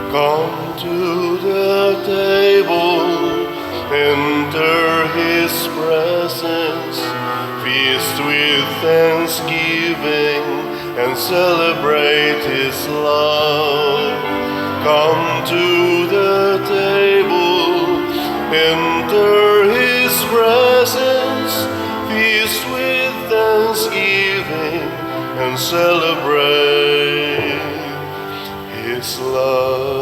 Come to the table, enter His presence, feast with thanksgiving, and celebrate His love. Come to the table, enter His presence, feast with thanksgiving, and celebrate His love.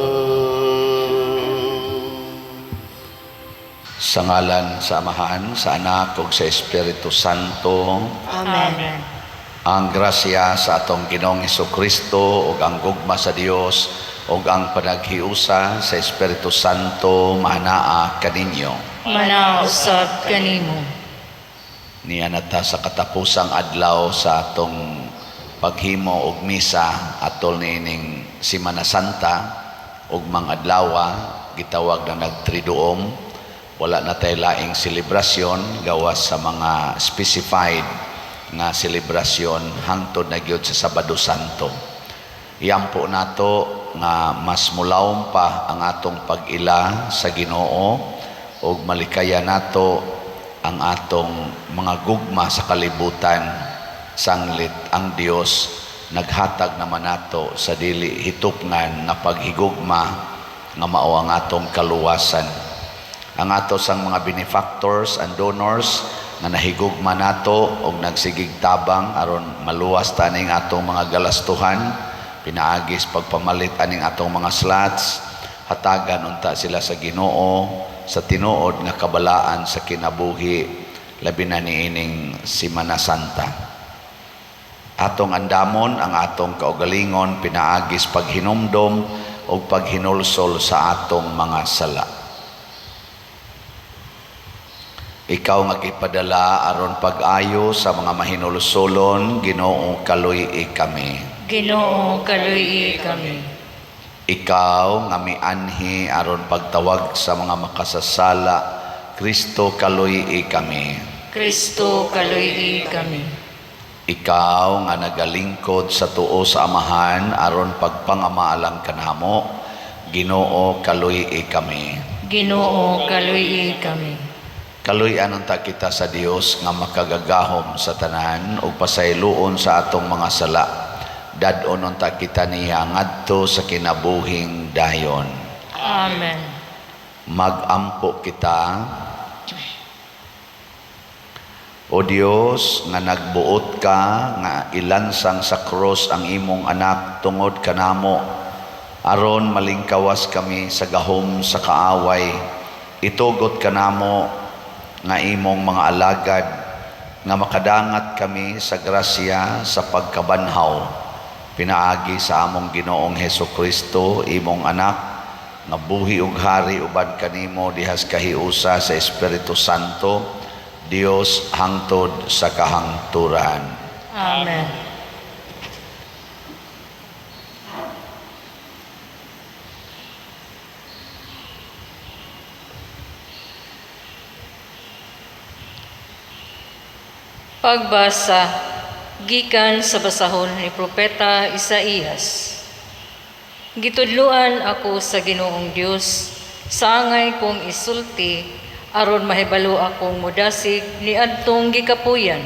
Sa ngalan sa Amahan, sa Anak, ug sa Espiritu Santo. Amen. Ang grasya sa atong Ginoong Hesukristo ug ang gugma sa Dios ug ang panaghiusa sa Espiritu Santo maanaa kaninyo. Manausab kanimo. Niya nata sa katapusang adlaw sa atong paghimo og misa atol niining Semana Santa ug mga adlawa gitawag na nagtriduom. Wala na tayo laing selebrasyon gawas sa mga specified nga selebrasyon hangtod na gyud sa Sabado Santo. Iyampo nato nga mas mulawom pa ang atong pag-ila sa Ginoo ug malikaya nato ang atong mga gugma sa kalibutan. Sanglit ang Dios naghatag naman nato sa dili hitupngan nga paghigugma nga mao ang atong kaluwasan. Ang ato sang mga benefactors and donors nga nahigugma nato og nagsigig tabang aron maluwas ta ning atong mga galastuhan, pinaagis pagpamalit aning atong mga slots, hatagan unta sila sa Ginoo sa tinuod nga kabalaan sa kinabuhi labi na niining Semana Santa. Atong andamon ang atong kaugalingon, pinaagis paghinumdom o paghinulsol sa atong mga sala. Ikaw nga gipadala aron pag-ayo sa mga mahinulsolon, Ginoo kaluy kami. Ginoo kaluy kami. Ikaw nga mianhi aron pagtawag sa mga makasasala, Kristo kaluy kami. Kristo kaluy kami. Ikaw nga nagalingkod sa tuo sa Amahan aron pagpangamaalang kanamo, Ginoo kaluy kami. Ginoo kaluy kami. Kaluy-an unta kita sa Dios nga makagagahom sa tanan ug pasayloon sa atong mga sala. Dadon unta kita niya ngadto sa kinabuhing dayon. Amen. Magampo kita. O Dios nga nagbuot ka nga ilansang sa krus ang imong anak tungod kanamo aron malingkawas kami sa gahom sa kaaway. Itugot kanamo nga imong mga alagad nga makadangat kami sa grasya sa pagkabanhaw. Pinaagi sa among Ginoong Hesukristo, imong anak, nga buhi ug hari uban kanimo dihas kahiusa sa Espiritu Santo, Dios hangtod sa kahangturan. Amen. Pagbasa gikan sa basahon ni Propeta Isaías. Gitudluan ako sa Ginoong Dios, sangay kong isulti aron mahibalo akong mudasig ni adtong gikapuyan.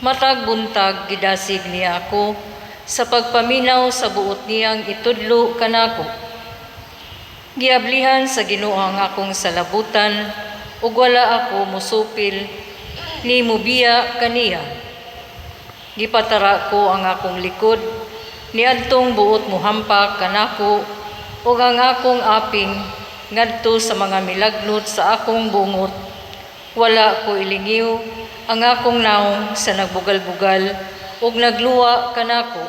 Matag buntag gidasig niya ako sa pagpaminaw sa buot niyang itudlo kanako. Giablihan sa Ginoo ang akong salabutan ug wala ako musupil ni mubiya kaniya. Gipatara ko ang akong likod, niadtong buot muhampak kanako, ug ang akong aping ngadto sa mga milagnot sa akong bungot. Wala ko ilingiw ang akong naong sa nagbugal-bugal, ug nagluwa kanako.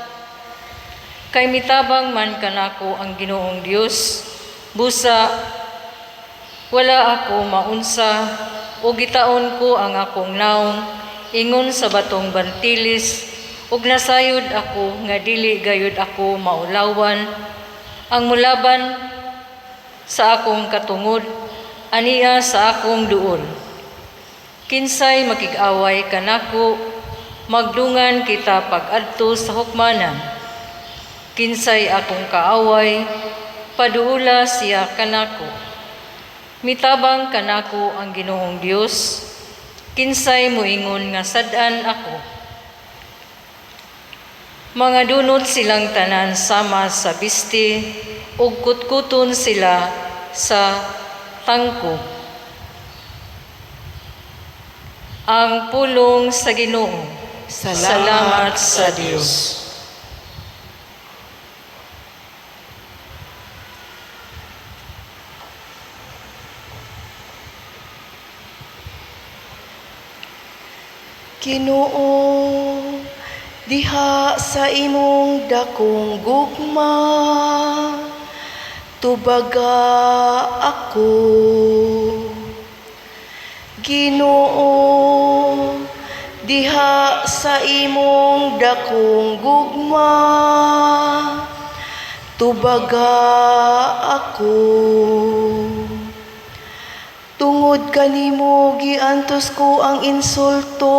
Kay mitabang man kanako ang Ginoong Dios, busa wala ako maunsa, o gitaon ko ang akong naong ingon sa batong bantilis ug nasayod ako nga dili gayud ako maulawan ang mulaban sa akong katungod aniya sa akong duol. Kinsay makig-away kanako, magdungan kita pag-adto sa hukmanan. Kinsay akong kaaway, Paduula siya kanako. Mitabang kanako ang Ginoong Dios, kinsay moingon nga sad-an ako. Mga dunot silang tanan sama sa bisti, ug kutkuton sila sa tangko. Ang pulong sa Ginoo. Salamat sa Dios. Ginoo, diha sa imong dakong gugma, tubaga ako. Ginoo, diha sa imong dakong gugma, tubaga ako. Tungod kanimo giantos ko ang insulto,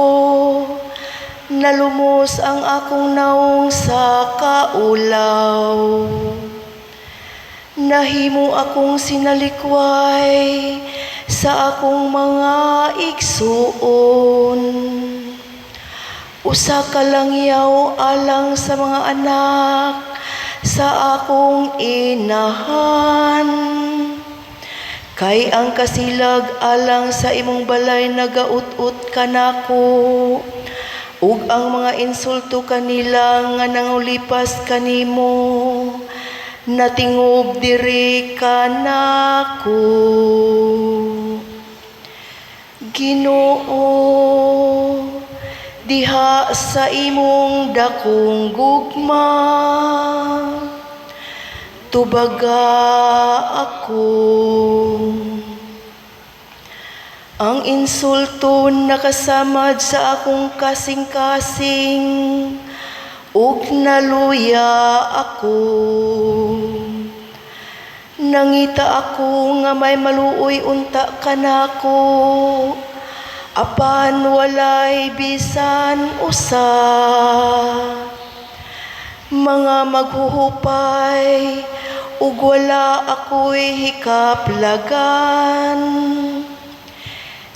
nalumos ang akong naong sa kaulaw. Nahimo akong sinalikway sa akong mga igsuon. Usa ka langyaw alang sa mga anak sa akong inahan. Kay ang kasilag alang sa imong balay nagaut-ut kanako, ug ang mga insulto kanila nga nangulipas kanimo, natingob diri kanako. Ginoo, diha sa imong dakong gugma, tubaga ako. Ang insulto nakasamad sa akong kasing-kasing, ug naluya ako. Nangita ako nga may maluoy unta kanako, apan walay bisan usa. Mga maghuhupay, ug wala ako'y hikaplagan.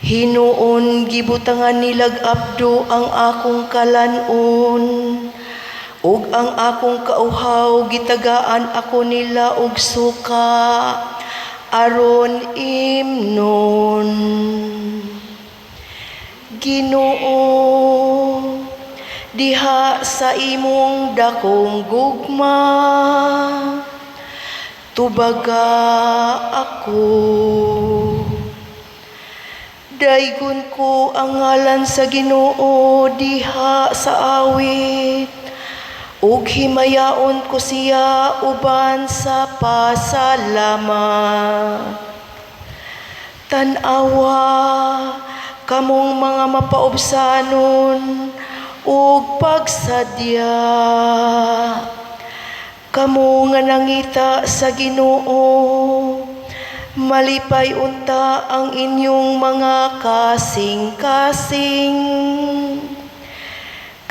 Hinuon gibutangan nilag abdo ang akong kalanon, ug ang akong kauhaw gitagaan ako nila og suka, aron imnon. Ginoo, diha sa imong dakong gugma, tubaga ako. Daygon ko ang ngalan sa Ginoo diha sa awit, ug himayaon ko siya uban sa pasalamat. Tan-awa kamong mga mapaubsanon ug pagsadya, kamo nga nangita sa Ginoo, malipay unta ang inyong mga kasing-kasing.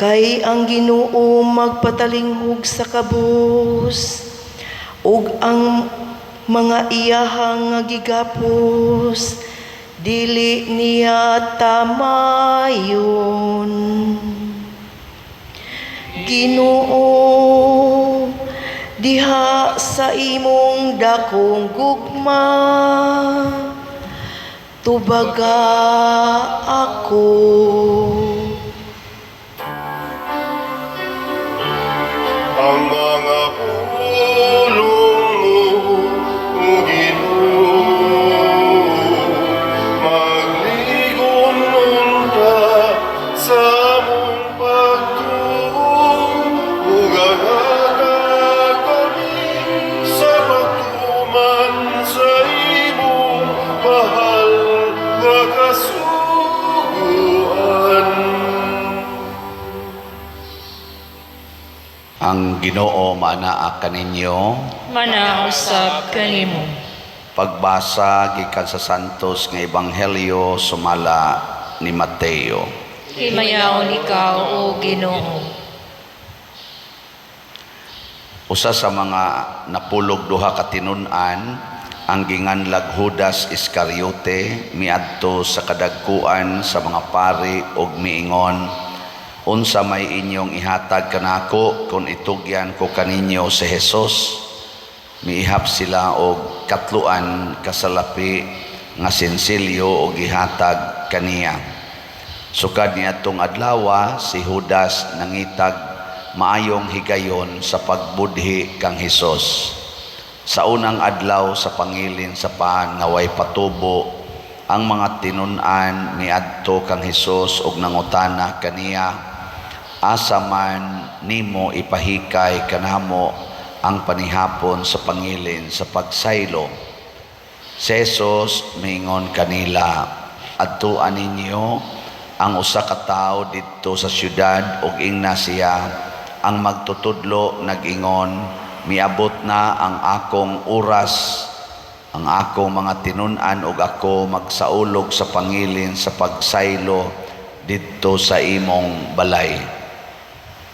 Kay ang Ginoo magpatalinghog sa kabus, ug ang mga iyahang nga gigapos, dili niya tamayon. Ginoo, diha sa imong dakong gugma, tubaga ako. Ang mga pulong mo, Ginoo, magligon unta sa mong pagtuong, ug kami sa pagtuman sa imong mahal nga kasuguan. Ang Ginoo manaa kaninyo. Manausab kanimo. Pagbasa gikan sa Santos nga Ebanghelyo sumala ni Mateo. Himayaon ikaw, O Ginoo. Usa sa mga napulog duha ka tinun-an ang ginganlag Judas Iscariote miadto sa kadagkuan sa mga pari ug miingon, unsa may inyong ihatag kanako kung itugyan ko kaninyo si Jesus? Miihap sila og katluan kasalapi nga sensilyo og gihatag kaniya. Sukad niadtong adlaw si Judas nangitag maayong higayon sa pagbudhi kang Hesus. Sa unang adlaw sa pangilin sa paan nga way patubo, ang mga tinun-an miadto kang Hesus ug nangutana kaniya, asa man nimo ipahikay kanamo ang panihapon sa pangilin sa pagsaylo? Si Hesus miingon kanila, adtuan ninyo ang usa ka tawo didto sa syudad ug ingna siya ang magtutudlo nag-ingon, miabot na ang akong oras, ang akong mga tinun-an ug ako magsaulog sa pangilin sa pagsaylo didto sa imong balay.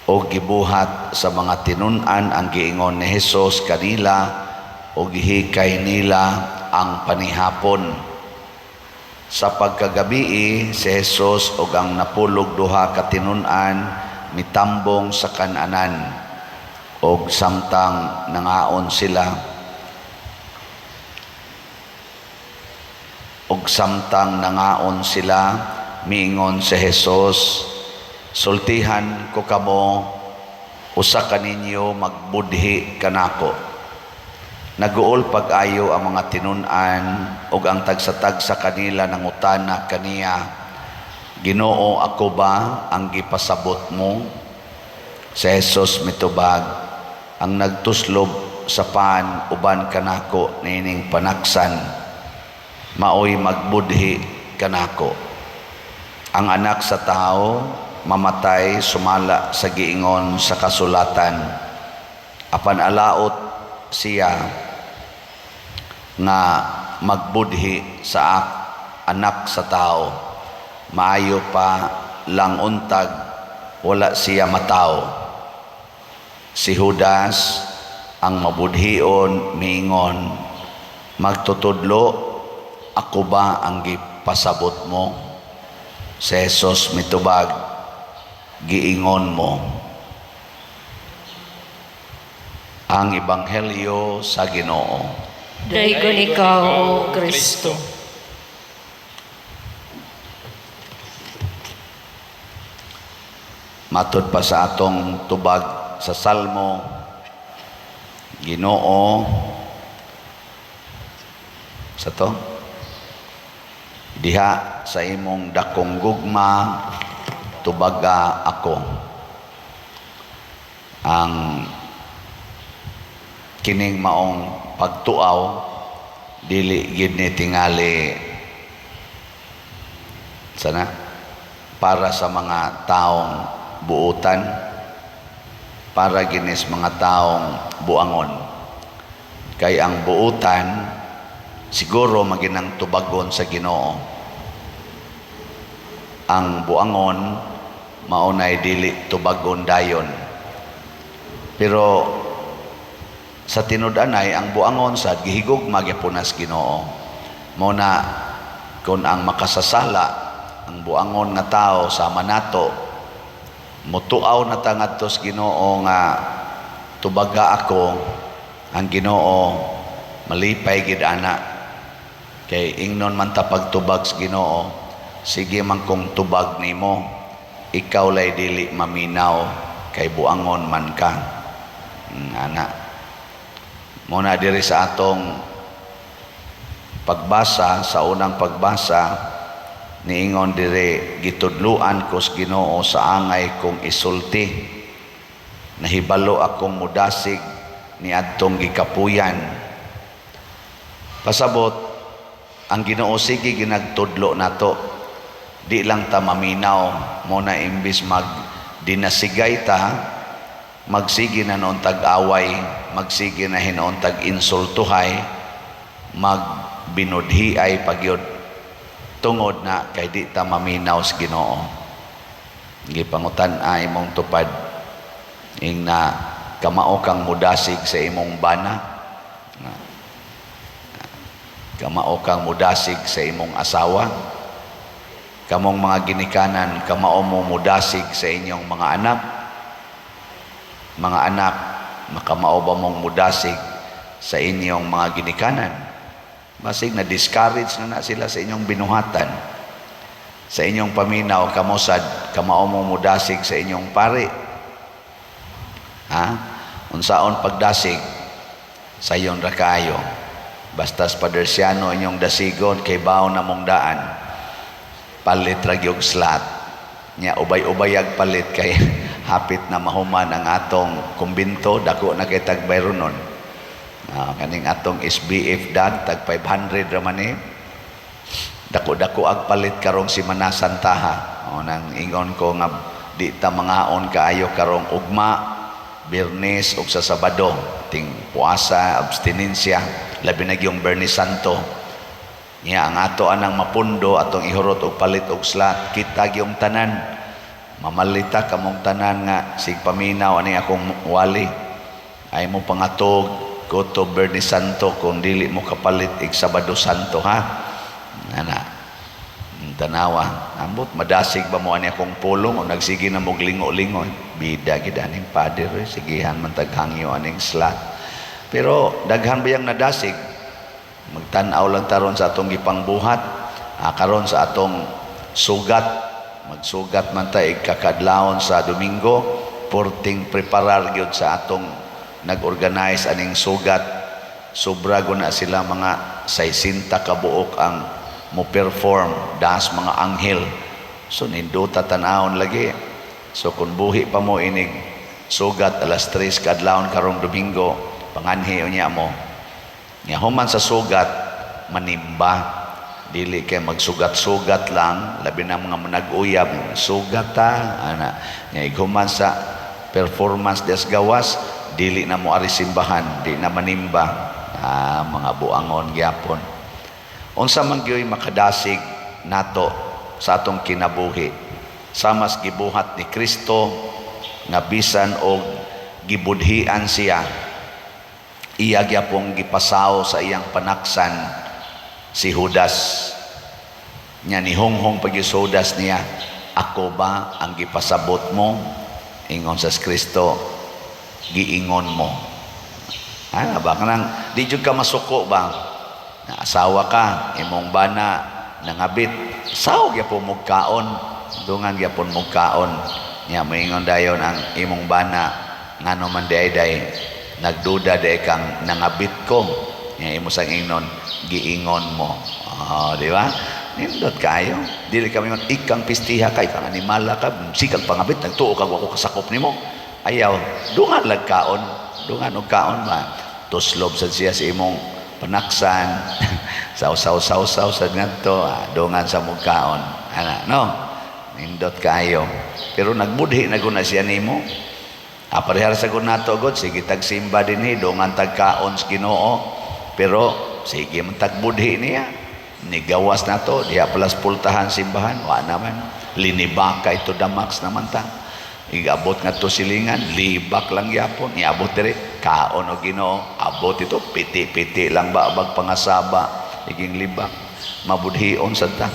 O gibuhat sa mga tinun-an ang giingon ni Hesus kanila o gihikay nila ang panihapon. Sa pagkagabi si Hesus ug ang napulog duha ka tinun-an mitambong sa kananan og samtang nangaon sila miingon si Hesus, sultihan ko kamo, usa kaninyo magbudhi kanako. Naguol pag-ayo ang mga tinun-an ug ang tagsa-tagsa kanila nangutana kaniya, Ginoo, ako ba ang gipasabot mo? Si Hesus mitubag, ang nagtuslob sa paan uban kanako nining panaksan, maoy magbudhi kanako. Ang anak sa tao mamatay sumala sa giingon sa kasulatan, apan alaot siya nga magbudhi sa anak sa tao, maayo pa lang untag wala siya mataw. Si Judas ang mabudhion miingon, magtutudlo, ako ba ang gipasabot mo? Si Hesus mitubag, giingon mo. Ang Ebanghelyo sa Ginoo. Daigon ikaw, O Kristo. Matod pa sa atong tubag sa Salmo, Ginoo, sa to, diha sa imong dakong gugma, tubaga ako. Ang kining maong pagtuaw, dili gid ni tingali sana para sa mga taong buutan, para ginis mga taong buangon. Kay ang buutan siguro maginang tubagon sa Ginoo. Ang buangon maunay dili tubagon dayon. Pero sa tinud-anay ang buangon sad gihigugma gyapon as Ginoo. Mao na kun ang makasasala ang buangon nga tao sama nato, mutuaw na tangadtos Ginoo nga tubaga ako, ang Ginoo malipay gid ana. Kay ingnon man ta pagtubag sa Ginoo, sige man kong tubag nimo, ikaw lay dili maminaw kay buangon man ka. Ana. Muna diri sa atong pagbasa, sa unang pagbasa, niingon dire, gitudluan ko sa Ginoo sa angay kong isulti, nahibalo akong mudasig ni adtong gikapuyan. Pasabot, ang Ginoo sige ginagtudlo nato, di lang ta maminaw, muna imbis magdinasigay ta, magsige na noon tag-away, magsige na hinoon tag-insultuhay, magbinudhiay pagyod, tungod na kay di ta maminaw sa Ginoo. Gipangutan ay mong tupad ing na kamao kang mudasig sa imong bana, nga kamao kang mudasig sa imong asawa, kamong mga ginikanan, kamao mo mudasig sa inyong mga anak, makamao ba mong mudasig sa inyong mga ginikanan? Basig na discourage na sila sa inyong binuhatan, sa inyong paminaw, kamusad, kamao mong mudasig sa inyong pari. Unsaon pagdasig sa iyon ra kaayo, bastas padersiano inyong dasigon kay bawo na mong daan, palit ra gyud slat nya, ubay-ubayag palit kay hapit na mahuman ang atong kumbinto, dako na kay tagbayronon. Kaning atong SBF dag tag 500 ra man dako-dako ag palit karong si manasantaha. Nang ingon ko nga di ta mangaon kaayo karong ugma, Biyernes ug sa Sabado, ting puasa, abstinensya, labi na yung Bernie Santo. Nya ang ato anang mapundo atong ihurot og palit og slat, kita gyung tanan, mamalita kamong tanan nga sig paminaw ani akong wali ay mo pangatog go to Bernie Santo kung dili mo kapalit ig Sabado Santo, ha? Ana tanawa, ambot madasig ba mo ani akong pulong o nagsige na mog lingo-lingo, bida gid aning pader, sigihan man taghangyo aning slat. Pero daghan ba yang nadasig, magtan-aw lang taron sa atong gipangbuhat, karon sa atong sugat, magsugat man ta ikakadlawon sa Domingo, porting preparar gyud sa atong nag-organize aning sugat. Sobra na sila mga 60 kabuok ang mo perform, das mga anghel. So ninduta tanawon lagi. So kung buhi pa mo inig sugat alas 3 kadlawon karong Domingo, panganhi unya mo. Nya human sa sugat manimba, dili kay magsugat-sugat lang, labi na mga manag-uyab, sugat ta ana. Nya human sa performance des gawas, dili na mo ari simbahan, di na manimba. Mga buangon gyapon. Unsa man gyoy makadasig nato sa atong kinabuhi, samas gibuhat ni Kristo nga bisan og gibudhian siya, iya gyapong gipasaw sa iyang panaksan si Judas. Nya ni honghong pag Judas niya, ako ba ang gipasabot mo? Ingon sa Kristo, giingon mo. Ba kanang di jud ka masuko ba? Na asawa ka, imong bana nangabit, saw gyapon mo kaon, dungan gyapon mo kaon. Nya moingon dayon ang imong bana ngano man day nagduda day kang nangabit ko. Nya imo sang ingnon, giingon mo. Di ba? Nindot kayo. Dili kami ngon ikang pistiha kay kang animala ka, sikag pangabit nagtuo kag wako kasakop nimo. Ayaw, dungan lag kaon, dungan og kaon ba? Tuslob sa siya sa imong panaksan, saw-saw sa ngadto, dungan sa mugkaon. No? Nindot kayo. Pero nagbudhi na guna siya nimo. Parehar sa gunato god, sige tagsimba dinhi, dungan tagkaon sa Ginoo. Pero sige man tagbudhi niya. Nigawas na to, diha palas pultahan simbahan, wa naman. Linibaka ito damax naman ta. Igabot nga to silingan, libak lang yapon, iabot dire, kaon o Ginoo, abot ito, piti-piti lang ba, abag pangasaba, iging libak, mabudhion sa ta.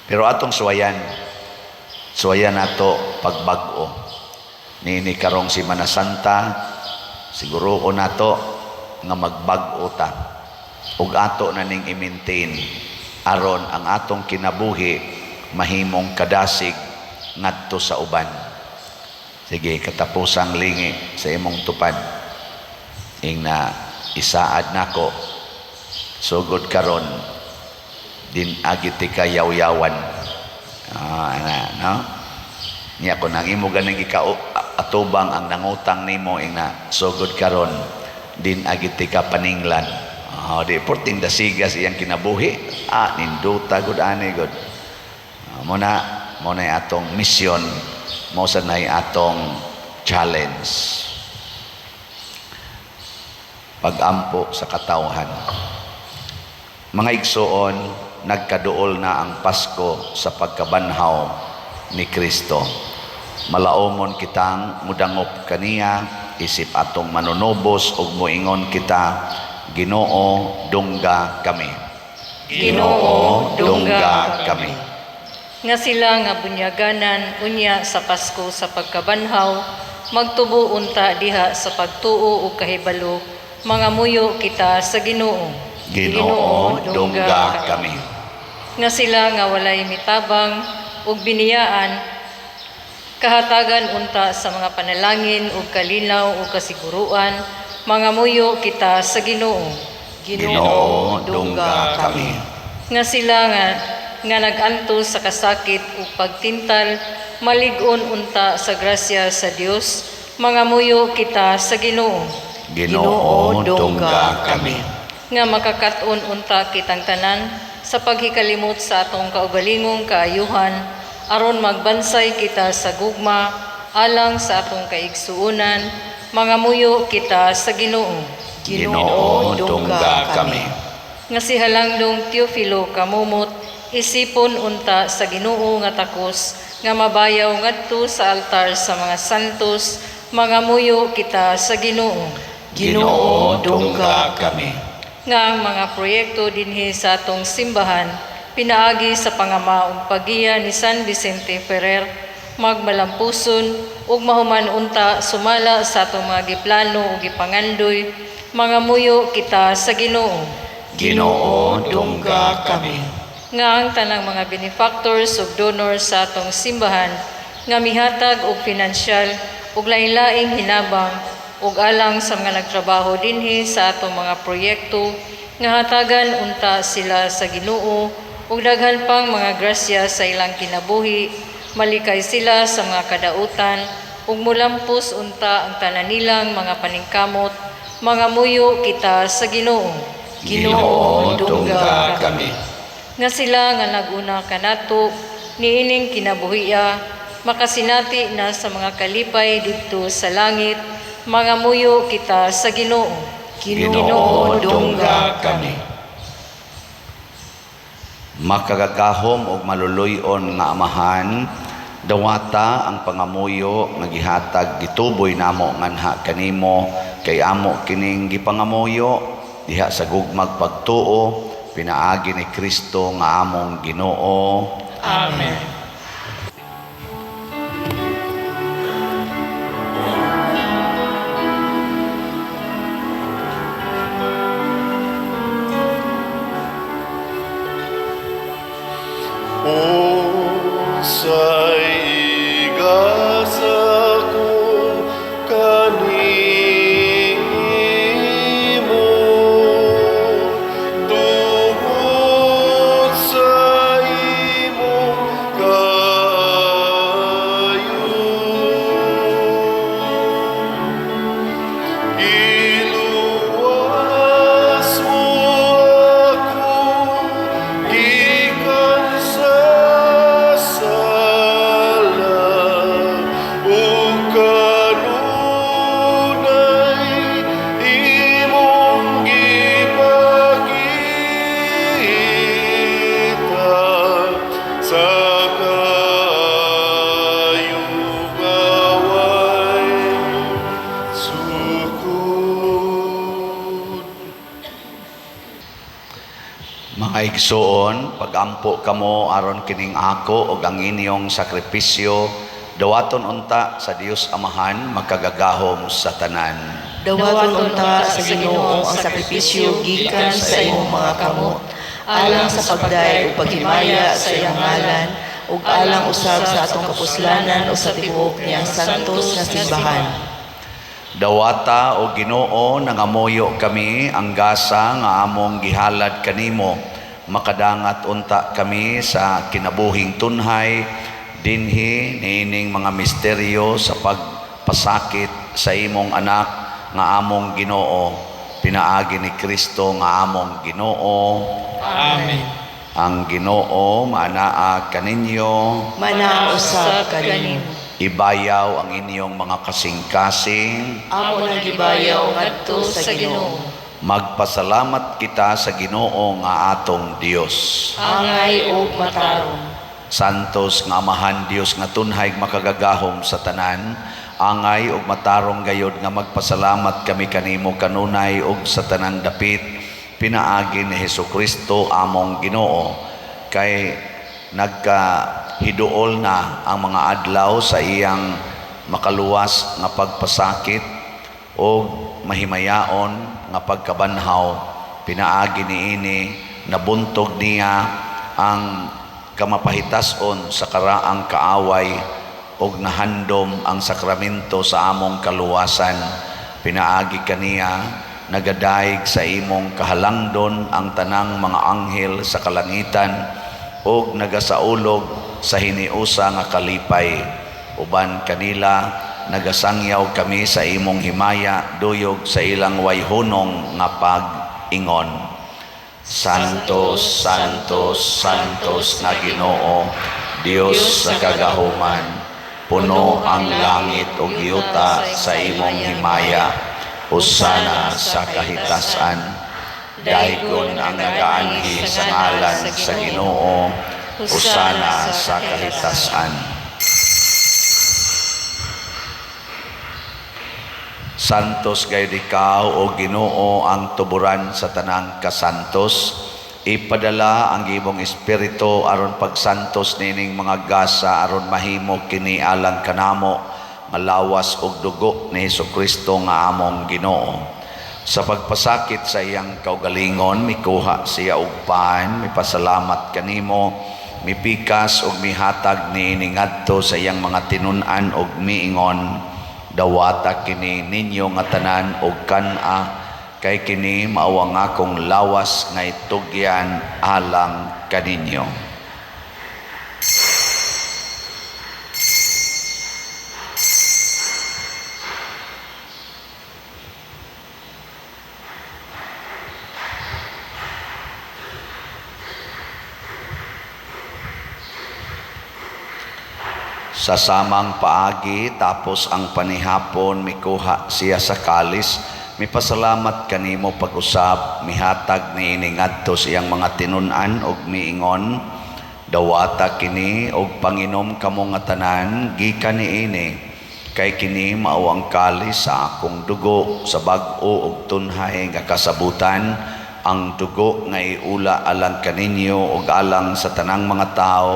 Pero atong suwayan nato pagbag-o. Nini karong si Manasanta, siguro o nato nga magbag-o ta. Ug ato na ning i-maintain, aron ang atong kinabuhi, mahimong kadasig, ngadto sa uban. Sige, katapusang lingi sa imong tupad. Ing na isaad nako, sugod karon din agiti ka yaw-yawan. No? Niya ko nang imo ganing atubang ang nangutang nimo ing na sugod karon din agiti ka paninglan. Di porting dasigas iyang kinabuhi. Ninduta gud ani gud. Muna atong misyon, mo sa nay atong challenge. Pagampo sa katawhan. Mga igsoon, nagkaduol na ang Pasko sa pagkabanhaw ni Kristo. Malaumon kitang mudangop kaniya isip atong manunubos ug moingon kita, Ginoo, dungga kami. Ginoo, dungga kami. Nga sila nga bunyaganan unya sa Pasko sa pagkabanhaw, magtubo unta diha sa pagtuo ug kahibalo, mga muyo kita sa Ginoo. Ginoo, dungga kami. Nga sila nga walay mitabang ug biniyaan, kahatagan unta sa mga panalangin ug kalinaw ug kasiguruan, mga muyo kita sa Ginoo. Ginoo, dungga kami. Nga sila nga naganto sa kasakit ug pagtintal, malig-on unta sa grasya sa Dios, mga muyo kita sa Ginoo. Ginoo, dungga kami. Nga makakaton unta kitang tanan sa paghikalimot sa atong kaugalingong kaayuhan, aron magbansay kita sa gugma alang sa atong kaigsuunan, mga muyo kita sa Ginoo. Ginoo, dungga kami. Nga si Halangdong Teofilo kamumot, isipon unta sa Ginoo nga takos, nga mabayaw ngadto sa altar sa mga santos, mga muyo kita sa Ginoo. Ginoo, dungga kami. Nga ang mga proyekto dinhi sa atong simbahan, pinaagi sa pangamaong pagiya ni San Vicente Ferrer, magmalampuson ug mahuman unta sumala sa atong mga giplano ug gipangandoy, mga muyo kita sa Ginoo. Ginoo, dungga kami. Nga ang tanang mga benefactors ug donors sa atong simbahan, nga mihatag og pinansyal ug lain-laing hinabang ug alang sa mga nagtrabaho dinhi sa atong mga proyekto, nga hatagan unta sila sa Ginoo ug daghan pang mga grasya sa ilang kinabuhi, malikay sila sa mga kadautan ug mulampos unta ang tanan nilang mga paningkamot, mga muyo kita sa Ginoo. Ginoo, dungga kami. Nga sila nga naguna kanato niining kinabuhiya, makasinati na sa mga kalipay didto sa langit, mga muyo kita sa Ginoo. Ginoo, dungga kami. Makagagahom ug maluluyon nga Amahan, dawata ang pangamuyo nga gihatag gituboy namo nganha kanimo, kay amo kining gipangamuyo diha sa gugmag pagtuo, pinaagi ni Kristo nga among Ginoo. Amen. Unsay igasa kong kanimo, tungod sa imong kayo. Iluwas mo ako gikan sa sala, ug kanunay imong gipakita sa kayugaway sukod. Mga igsoon, pagampo kamo aron kining ako ug ang inyong sakripisyo, dawaton unta sa Dios Amahan, magkagagahom sa tanan. Dawaton unta sa Ginoo ang sakripisyo gikan sa imong mga kamot, alang sa pagday ug paghimaya sa iyang ngalan, ug alang usab sa atong kapuslanan o sa tibuok niyang santos nga simbahan. Dawata o Ginoo, nangamuyo kami ang gasa nga among gihalad kanimo, makadangat unta kami sa kinabuhing tunhay dinhi niining mga misteryo sa pagpasakit sa imong anak nga among Ginoo, pinaagi ni Kristo nga among Ginoo. Amen. Ang Ginoo manaa kaninyo, Manausab kanimo. ibayaw ang inyong mga kasing-kasing. Amo nang gibayaw ngadto sa Ginoo. Magpasalamat kita sa Ginoo nga atong Dios. Angay ug matarong. Santos nga Amahan Dios nga tunhay makagagahom sa tanan, angay ug matarong gayod nga magpasalamat kami kanimo kanunay ug sa tanang dapit pinaagi ni Hesukristo among Ginoo, kay nagkahiduol na ang mga adlaw sa iyang makaluwas nga pagpasakit o mahimayaon nga pagkabanhaw. Pinaagi niini nabuntog niya ang kamapahitason sa karaang kaaway og nahandom ang sakramento sa among kaluwasan. Pinaagi kaniya nagadaig sa imong kahalangdon ang tanang mga anghel sa kalangitan og nagasaulog sa hiniusa nga kalipay. Uban kanila nagasangyaw kami sa imong himaya duyog sa ilang wayhunong nga pag-ingon. Santos, Santos, Santos nga Ginoo, Dios sa kagahuman, puno ang langit ug yuta sa imong himaya. Hosana sa kahitasan, daygon ang nagaanhi sa ngalan sa Ginoo. Hosana sa kahitasan. Santos gayud ikaw o Ginoo ang tuburan sa tanang kasantos. Ipadala ang imong espiritu aron pagsantos nining mga gasa aron mahimo kini alang kanamo nga lawas og dugo ni Hesukristo nga among Ginoo. Sa pagpasakit sa iyang kaugalingon mikuha siya og paan, mipasalamat kanimo, mipikas og mihatag niini ngadto sa iyang mga tinun-an og miingon, dawata kini ninyo nga tanan og kan-a, kay kini mao ang akong lawas nga itugyan alang kaninyo. Sa samang paagi tapos ang panihapon mikuha siya sa kalis, mipasalamat kanimo pag-usab, mihatag niini ngadto siyang mga tinun-an og miingon, dawata kini og panginom kamo nga tanan gikan niini, kay kini mao ang kalis sa akong dugo sa bag-o ug tunhay nga kasabutan, ang dugo nga iula alang kaninyo ug alang sa tanang mga tao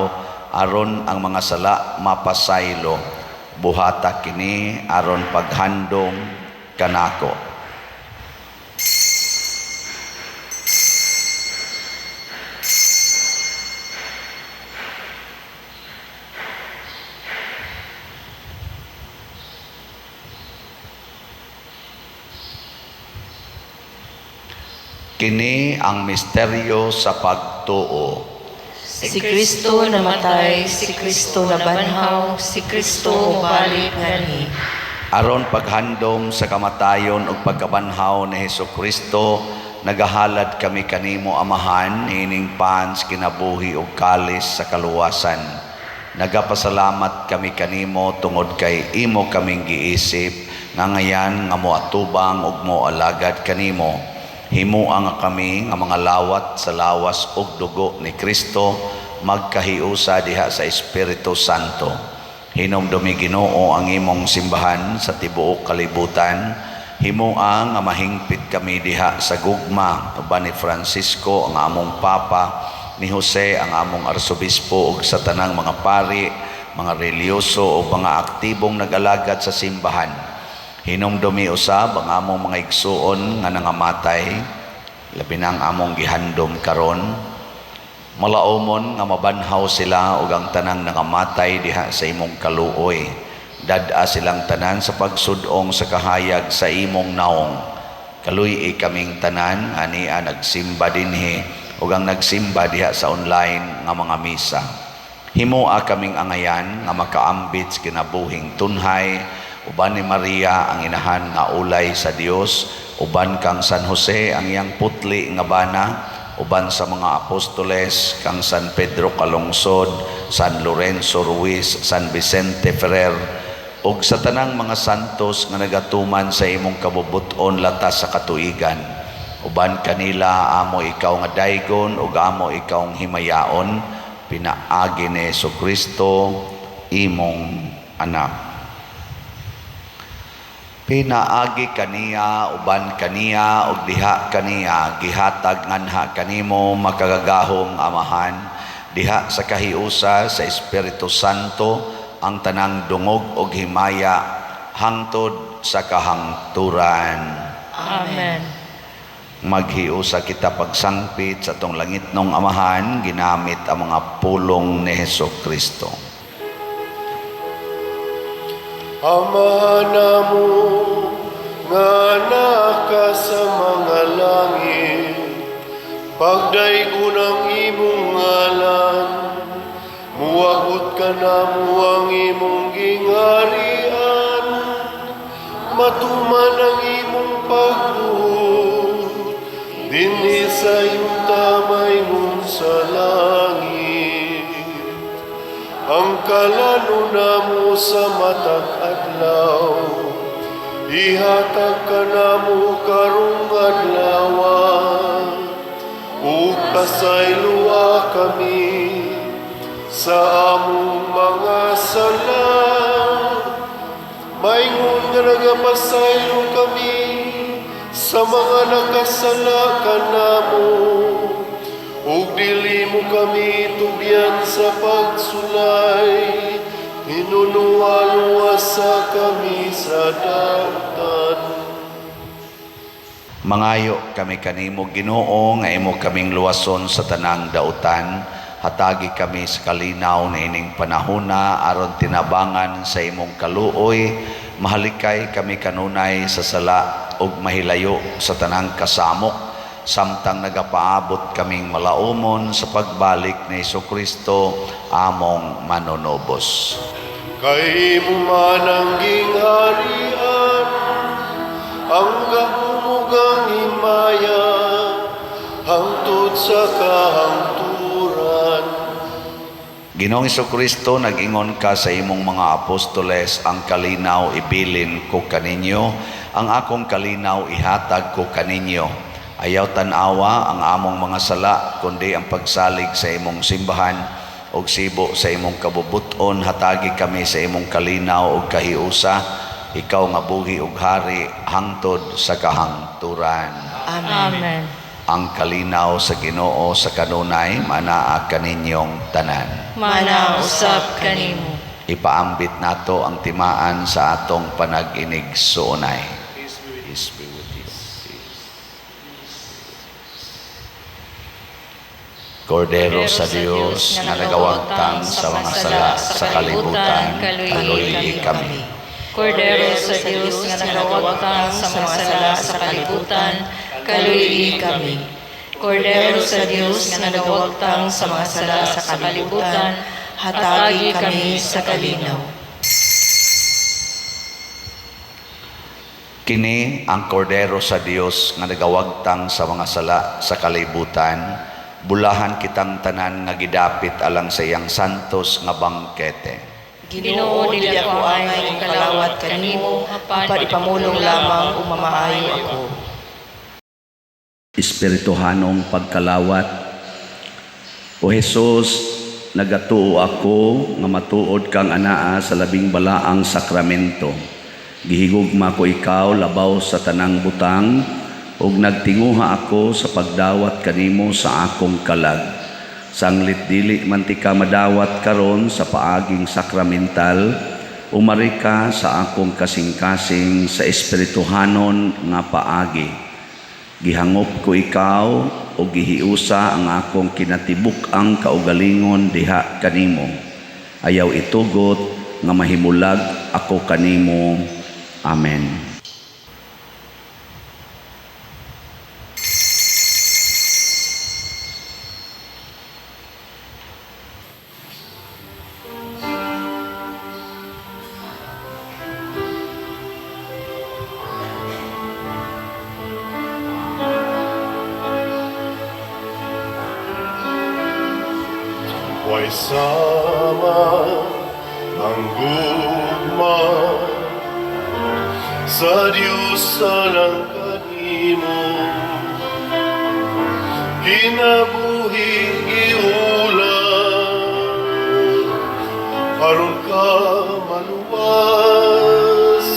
aron ang mga sala mapasaylo. Buhata kini aron paghandom kanako. Kini ang misteryo sa pagtuo. Si Kristo namatay, si Kristo nabanhaw, si Kristo mubalik nganhi. Aron paghandom sa kamatayon ug pagkabanhaw ni Hesukristo, nagahalad kami kanimo Amahan ining pans kinabuhi ug kalis sa kaluwasan. Nagapasalamat kami kanimo tungod kay imo kaming giisip nga ngayan nga moatubang ug moalagad kanimo. Himuang nga kami nga mga lawat sa lawas ug dugo ni Kristo magkahiusa diha sa Espiritu Santo. Hinumdumi Ginoo ang imong simbahan sa tibuok kalibutan. Himuang nga mahingpit kami diha sa gugma uban ni Francisco ang among Papa, ni Jose ang among Arsobispo ug sa tanang mga pari, mga reliyoso o mga aktibong nag-alagad sa simbahan. Hinumdumi usab ang among mga igsuon nga nangamatay, labi nang among gihandom karon. Malaumon nga mabanhaw sila ug ang tanang nangamatay diha sa imong kaluoy. Dad-a silang tanan sa pagsudong sa kahayag sa imong naong. Kaluy kaming tanan ania nagsimba dinhi ug ang nagsimba diha sa online nga mga misa. Himoa kaming angayan nga makaambit kinabuhing tunhay, uban ni Maria ang inahan nga ulay sa Dios, uban kang San Jose ang iyang putli nga bana, uban sa mga apostoles kang San Pedro Calungsod, San Lorenzo Ruiz, San Vicente Ferrer, ug sa tanang mga santos nga nagatuman sa imong kabubuton latas sa katuigan. Uban kanila amo ikaw nga daygon ug amo ikaw ang himayaon, pinaagi ni Hesukristo imong anak. Pinaagi kaniya, uban kaniya, ug diha kaniya, gihatag nganha kanimo makagagahong Amahan, diha sa kahiusa sa Espiritu Santo, ang tanang dungog ug himaya, hangtod sa kahangturan. Amen. Maghiusa kita pagsangpit sa tong langitnong Amahan, ginamit ang mga pulong ni Hesukristo. Ama namo nga naka sa mga langit, pagdaygon ang imong ngalan, muwagot ka namo ang imong gingharian, matuman ang imong pagbuot, dinhi sa iyong tamaygon sa langit. Ang kalano namo sa matag adlaw, ihatag ka namo karong adlawa, ug pasaylua kami sa among mga sala, maingon nga nagapasaylo kami sa mga nakasala kanamo, ug dili mo kami tubyan sa pagsulay, hinunuwa-luwasa kami sa daotan. Mangayo kami kanimo Ginoo, nga imo kaming luwason sa tanang dautan, hatagi kami sa kalinaw na ining panahona, aron tinabangan sa imong kaluoy, mahalikay kami kanunay sa sala ug mahilayo sa tanang kasamok, samtang nagapaabot kaming malaumon sa pagbalik ni Hesukristo among manunobos. Kay mo man ang gingharian, ang gahumugang himaya, hangtod sa kahangturan. Ginoong Hesukristo, nag-ingon ka sa imong mga apostoles, ang kalinaw ibilin ko kaninyo, ang akong kalinaw ihatag ko kaninyo. Ayaw tanawa ang among mga sala, kundi ang pagsalig sa imong simbahan, og sibo sa imong kabubuton, hatagi kami sa imong kalinaw ug kahiusa, ikaw nga buhi ug hari, hangtod sa kahangturan. Amen. Ang kalinaw sa Ginoo sa kanunay, manaa kaninyong tanan. Manausap kanimo. Ipaambit nato ang timaan sa atong panag-inig suunay. Peace be with you. Kordero sa Dios na nagawagtang sa mga sala sa kalibutan, kaluy kami. Kordero sa Dios nga nagawagtang sa mga sala sa kalibutan, kaluy kami. Kordero sa Dios nga nagawagtang sa mga sala sa kalibutan, hatagi kami sa kalinaw. Kini ang kordero sa Dios nga nagawagtang sa mga sala sa kalibutan, bulahan kitang tanan nga gidapit alang sa iyang santos nga bangkete. Ginoo, dili ako angay ug kalawat kanimo, apan ipamulong lamang ug mamaayo ako. Espirituhanong pagkalawat. O Jesus, nagatuo ako nga matuod kang anaa sa labing balaang sakramento. Gihigugma ko ikaw labaw sa tanang butang, ug nagtinguha ako sa pagdawat kanimo sa akong kalag. Sanglit dili man ti ka madawat karon sa paaging sakramental, umari ka sa akong kasing-kasing sa espirituhanon nga paagi. Gihangop ko ikaw o gihiusa ang akong kinatibuk-ang kaugalingon diha kanimo. Ayaw itugot nga mahimulag ako kanimo. Amen. Huwag sama ang gugma sa Diyos ng kanimo, kinabuhi iulan, aron ka maluwas,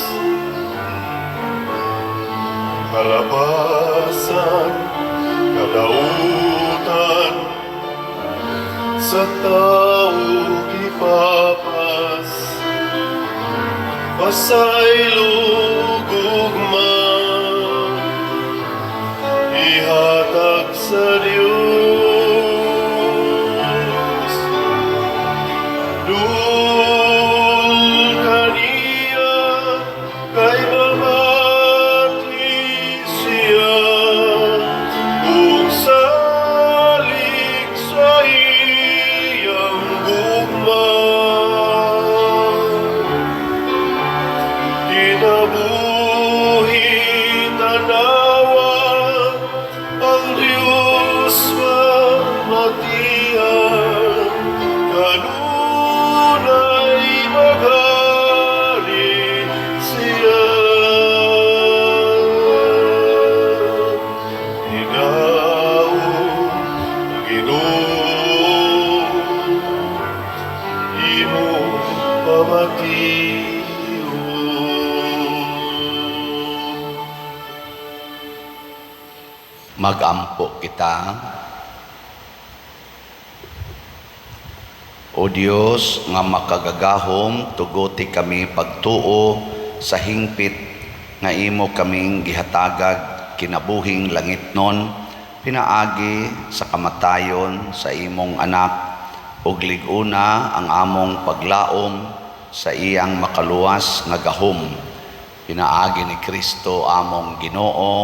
kalapasan, kadautan, sa tao ipapas, pasaylugugma, ihatag sa Diyos. Dul kaniya, kay mamati siya, kung salig sa iyang gugma. Kinabuhi tanawa, ang Diyos mamatian, kanunay maghari siya. Inaon, Ginoo, imo pamatian. Magampo kita. O Dios nga makagagahom, tuguti kami pagtuo sa hingpit nga imo kaming gihatagag kinabuhing langitnon, pinaagi sa kamatayon sa imong anak, ug liguna ang among paglaom sa iyang makaluwas nga gahom. Pinaagi ni Kristo among Ginoo.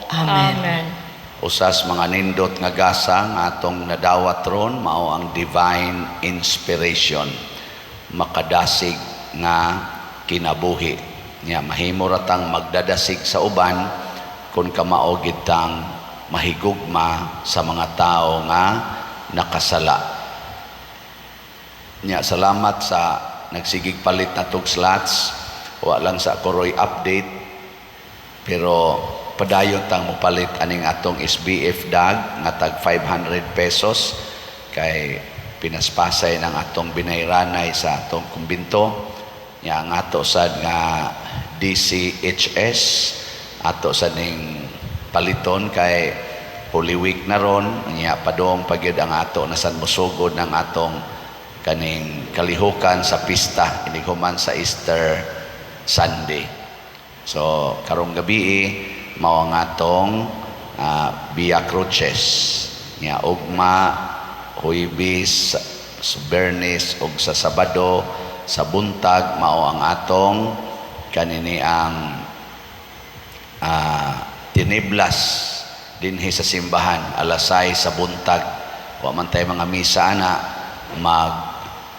Amen. Usas mga nindot nga gasa nga atong nadawat ron mao ang divine inspiration, makadasig nga kinabuhi niya. Mahimo ratang magdadasig sa uban kung kamao gid tang mahigugma sa mga tao nga nakasala niya. Salamat sa nagsigig palit na tog slots, wa lang sa koroy update, pero padayon tang mopalit aning atong SBF dag nga tag 500 pesos kay pinaspasay ng atong binayranay sa atong kumbinto nya. Ang ato sad nga DCHS ato sa ning paliton kay Holy Week na ron nya, padong pagyud ang ato nasan musugod ng atong kaning kalihukan sa pista iniguman sa Easter Sunday. So karong gabi mao ang atong Via Cruces nya, ugma Huwebes, Bernes ug sa Sabado sa buntag mao ang atong kanini ang tiniblas dinhi sa simbahan alas 6 sa buntag. Wa man tay mga misa ana,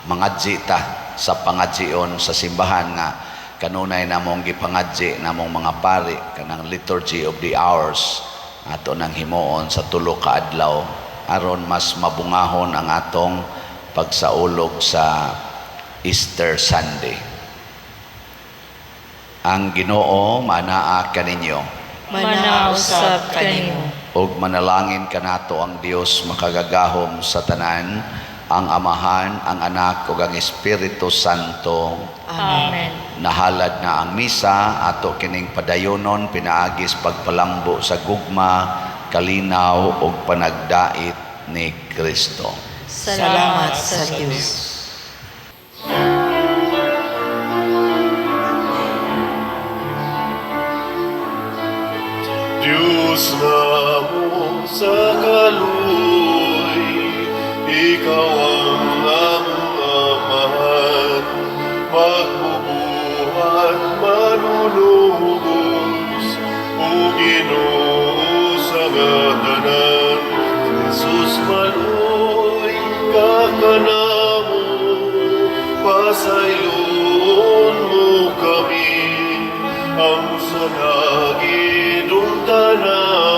mangadji ta sa pangadjion sa simbahan nga kanunay namong gipangadji namong mga pari kanang liturgy of the hours ato nang himuon sa tulo ka adlaw aron mas mabungahon ang atong pagsaulog sa Easter Sunday. Ang Ginoo manaa kaninyo, Manausab kanimo. ug manalangin kanato ang Dios makagagahom sa tanan, ang Amahan, ang Anak ug ang Espiritu Santo. Amen. Nahalad na ang misa, ato kining padayonon pinaagis pagpalambo sa gugma, kalinaw ug panagdait ni Kristo. Salamat sa Diyos. Diyos namo sa kaluy, ikaw ang among amahan, magbubuhat manunubos, o Ginoo sa tanan. Jesus maluy kakanamo, pasayloon mo kami, ang sanagin tanan.